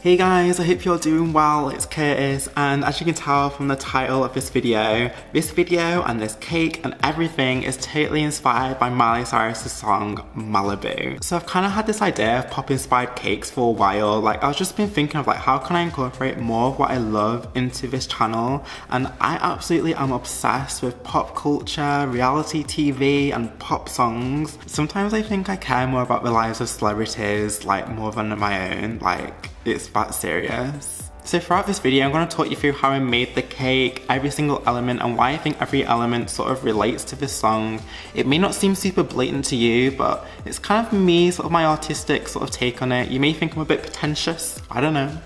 Hey guys, I hope you're doing well. It's Curtis, and as you can tell from the title of this video and this cake and everything is totally inspired by Miley Cyrus's song Malibu. So I've kind of had this idea of pop inspired cakes for a while. Like, I've just been thinking of like, how can I incorporate more of what I love into this channel? And I absolutely am obsessed with pop culture, reality TV and pop songs. Sometimes I think I care more about the lives of celebrities, like more than my own. Like, it's that serious. So throughout this video, I'm going to talk you through how I made the cake, every single element, and why I think every element sort of relates to this song. It may not seem super blatant to you, but it's kind of me, sort of my artistic sort of take on it. You may think I'm a bit pretentious, I don't know.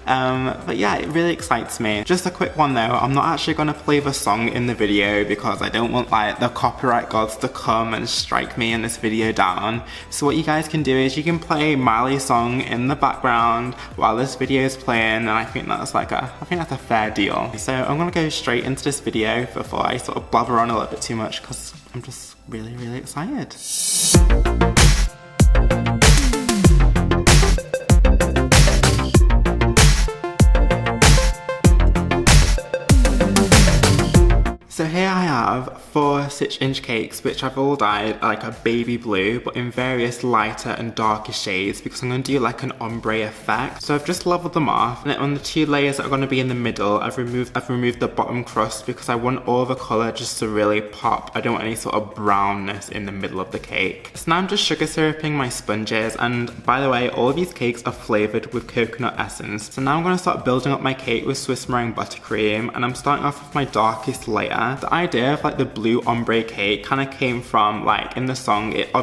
But yeah, it really excites me. Just a quick one though, I'm not actually going to play the song in the video because I don't want like the copyright gods to come and strike me in this video down. So what you guys can do is you can play Miley's song in the background while this video is playing, and I think that's a fair deal. So I'm gonna go straight into this video before I sort of blabber on a little bit too much because I'm just really excited. So here I have 4 6-inch cakes which I've all dyed like a baby blue but in various lighter and darker shades because I'm going to do like an ombre effect. So I've just leveled them off, and then on the 2 layers that are going to be in the middle I've removed the bottom crust because I want all the colour just to really pop. I don't want any sort of brownness in the middle of the cake. So now I'm just sugar syruping my sponges, and by the way, all of these cakes are flavoured with coconut essence. So now I'm going to start building up my cake with Swiss meringue buttercream, and I'm starting off with my darkest layer. The idea of like the blue ombre cake kind of came from like in the song, it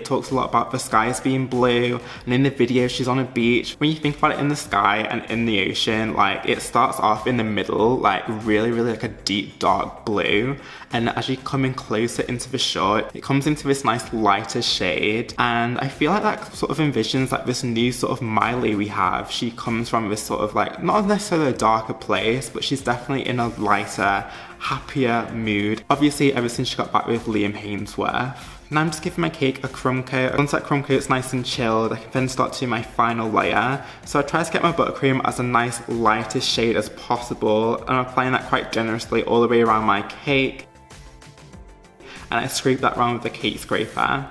talks a lot about the skies being blue, and in the video she's on a beach. When you think about it in the sky and in the ocean, like it starts off in the middle like really like a deep dark blue, and as you come in closer into the shot it comes into this nice lighter shade, and I feel like that sort of envisions like this new sort of Miley we have. She comes from this sort of like not necessarily a darker place, but she's definitely in a lighter, happier mood. Obviously ever since she got back with Liam Hemsworth. Now I'm just giving my cake a crumb coat. Once that crumb coat's nice and chilled, I can then start to do my final layer. So I try to get my buttercream as a nice lightest shade as possible, and I'm applying that quite generously all the way around my cake. And I scrape that around with the cake scraper.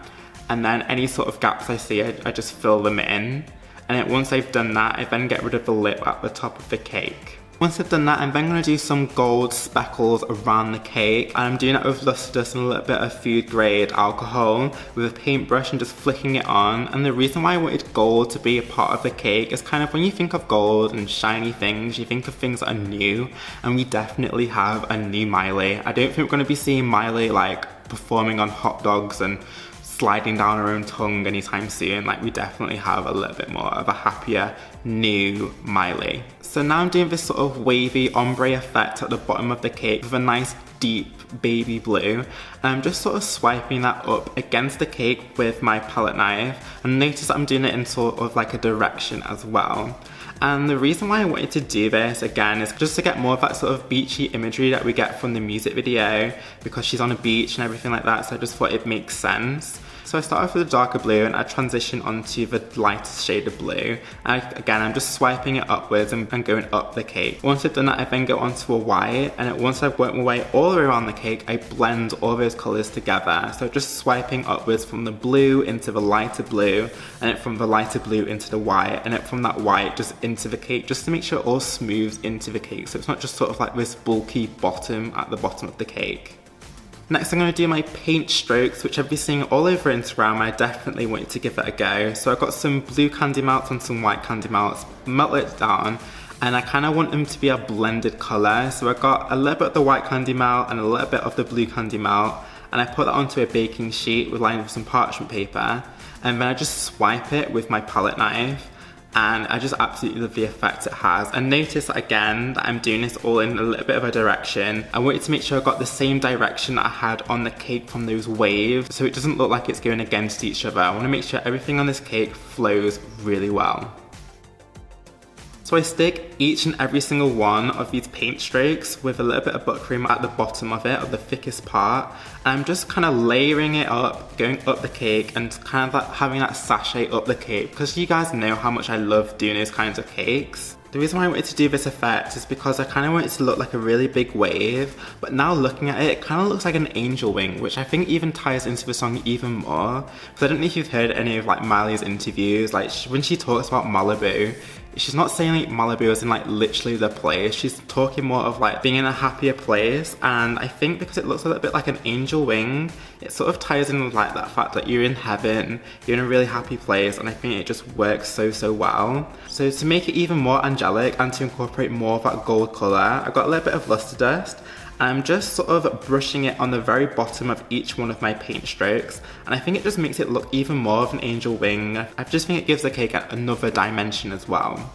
And then any sort of gaps I see, I just fill them in. And then once I've done that, I then get rid of the lip at the top of the cake. Once I've done that, I'm then going to do some gold speckles around the cake, and I'm doing it with luster dust and a little bit of food grade alcohol with a paintbrush and just flicking it on. And the reason why I wanted gold to be a part of the cake is kind of when you think of gold and shiny things, you think of things that are new, and we definitely have a new Miley. I don't think we're going to be seeing Miley like performing on hot dogs and sliding down her own tongue anytime soon. Like, we definitely have a little bit more of a happier new Miley. So now I'm doing this sort of wavy ombre effect at the bottom of the cake with a nice deep baby blue, and I'm just sort of swiping that up against the cake with my palette knife, and notice that I'm doing it in sort of like a direction as well. And the reason why I wanted to do this again is just to get more of that sort of beachy imagery that we get from the music video, because she's on a beach and everything like that, so I just thought it makes sense. So I start off with a darker blue and I transition onto the lightest shade of blue. And again, I'm just swiping it upwards and going up the cake. Once I've done that, I then go onto a white, and once I've worked my way all the way around the cake, I blend all those colours together. So just swiping upwards from the blue into the lighter blue, and then from the lighter blue into the white, and then from that white just into the cake, just to make sure it all smooths into the cake, so it's not just sort of like this bulky bottom at the bottom of the cake. Next I'm going to do my paint strokes, which I've been seeing all over Instagram. I definitely wanted to give it a go. So I've got some blue candy melts and some white candy melts, melt it down, and I kind of want them to be a blended colour. So I got a little bit of the white candy melt and a little bit of the blue candy melt, and I put that onto a baking sheet lined with some parchment paper, and then I just swipe it with my palette knife. And I just absolutely love the effect it has. And notice again that I'm doing this all in a little bit of a direction. I wanted to make sure I got the same direction that I had on the cake from those waves, so it doesn't look like it's going against each other. I want to make sure everything on this cake flows really well. So I stick each and every single one of these paint strokes with a little bit of buttercream at the bottom of it, or the thickest part, and I'm just kind of layering it up, going up the cake, and kind of like having that sachet up the cake, because you guys know how much I love doing those kinds of cakes. The reason why I wanted to do this effect is because I kind of want it to look like a really big wave, but now looking at it, it kind of looks like an angel wing, which I think even ties into the song even more. Because I don't know if you've heard any of like Miley's interviews, like when she talks about Malibu, she's not saying like Malibu as in like literally the place, she's talking more of like being in a happier place, and I think because it looks a little bit like an angel wing, it sort of ties in with like that fact that you're in heaven, you're in a really happy place, and I think it just works so well. So to make it even more angelic and to incorporate more of that gold colour, I got a little bit of luster dust. I'm just sort of brushing it on the very bottom of each one of my paint strokes, and I think it just makes it look even more of an angel wing. I just think it gives the cake another dimension as well.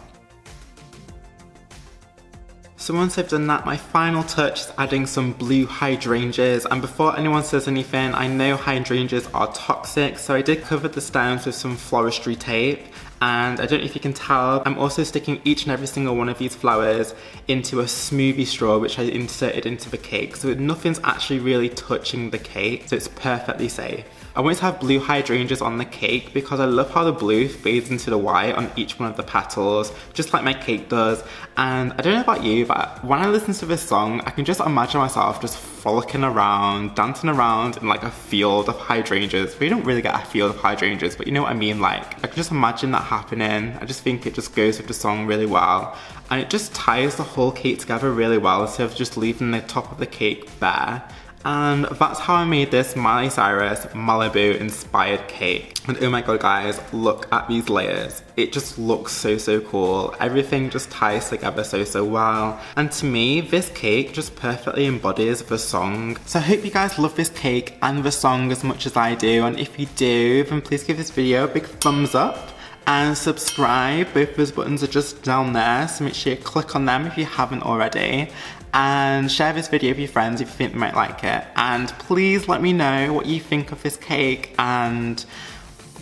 So once I've done that, my final touch is adding some blue hydrangeas, and before anyone says anything, I know hydrangeas are toxic, so I did cover the stems with some floristry tape, and I don't know if you can tell, I'm also sticking each and every single one of these flowers into a smoothie straw which I inserted into the cake, so nothing's actually really touching the cake, so it's perfectly safe. I wanted to have blue hydrangeas on the cake because I love how the blue fades into the white on each one of the petals, just like my cake does. And I don't know about you, but when I listen to this song, I can just imagine myself just frolicking around, dancing around in like a field of hydrangeas. We don't really get a field of hydrangeas, but you know what I mean? Like, I can just imagine that happening. I just think it just goes with the song really well. And it just ties the whole cake together really well instead of just leaving the top of the cake bare. And that's how I made this Miley Cyrus Malibu inspired cake. And oh my god guys, look at these layers. It just looks so cool. Everything just ties together so well. And to me, this cake just perfectly embodies the song. So I hope you guys love this cake and the song as much as I do. And if you do, then please give this video a big thumbs up. And subscribe, both those buttons are just down there, so make sure you click on them if you haven't already. And share this video with your friends if you think they might like it. And please let me know what you think of this cake and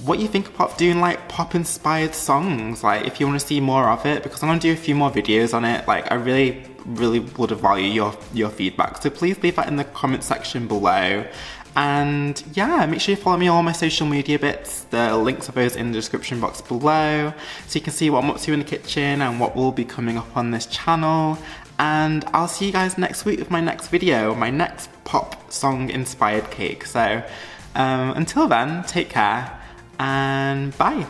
what you think about doing like pop inspired songs, like if you want to see more of it, because I'm going to do a few more videos on it. Like I really would value your feedback, so please leave that in the comment section below. And yeah, make sure you follow me on all my social media bits. The links of those in the description box below, so you can see what I'm up to in the kitchen and what will be coming up on this channel. And I'll see you guys next week with my next video, my next pop song inspired cake. So until then, take care and bye.